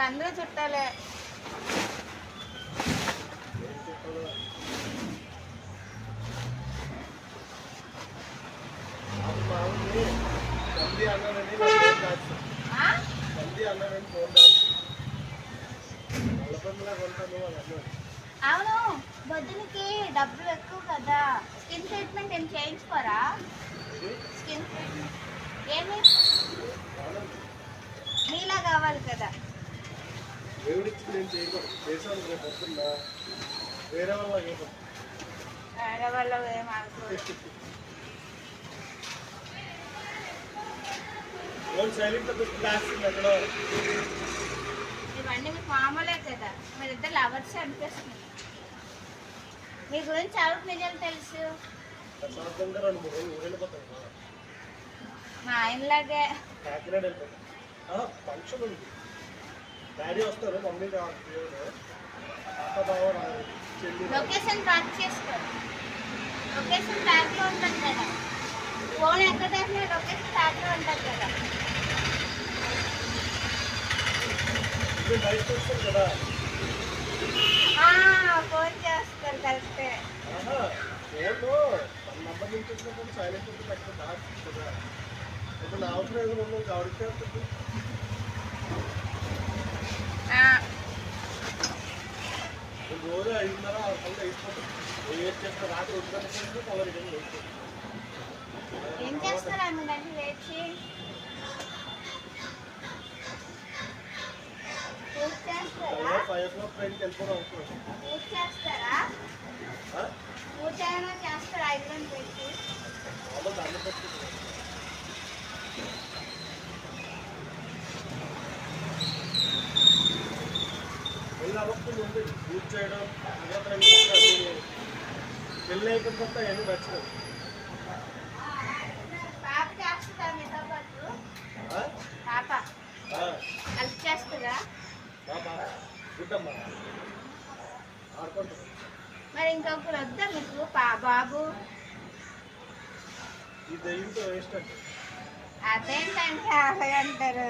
అందరూ చుట్టాలే. అవును, బొద్దునికి డబ్బులు ఎక్కువ కదా. స్కిన్ ట్రీట్మెంట్ ఏం చేయించుకోరా? స్కిన్ ట్రీట్మెంట్ ఏమి నీలా కావాలి కదా. వేరే వాళ్ళ ఏం అనుకోరు. ఇవన్నీ మీకు మామూలే కదా, మీరిద్దరు లవర్స్ అనిపిస్తుంది. మీ గురించి ఎవరికి నిజాలు తెలుసు? మా ఆయనలాగే. లొకేషన్ ట్రాక్ చేసుకోరు. లొకేషన్ ట్రాక్లో ఉంటుంది కదా, ఫోన్ ఎక్కడ చేసినా లొకేషన్ ట్రాక్లో ఉంటుంది కదా. ఫోన్ చేస్తారు కరెక్టే. ఏం చేస్తారా మీరు లేచి? పూజ చేస్తారా? పూజ చేస్తారా? పూజ అయినా చేస్తారా? 5 గంటలు పెట్టి పూజ చేయడం పెళ్ళి అయిపోయిన కొత్త అన్నీ మర్చిపోయి పాప చేస్తుందా మీతో పాటు? పాప హెల్ప్ చేస్తుందా? మరి ఇంకొకరు వద్దా మీకు బాబు? అదేంటంటే అలాగంటారు.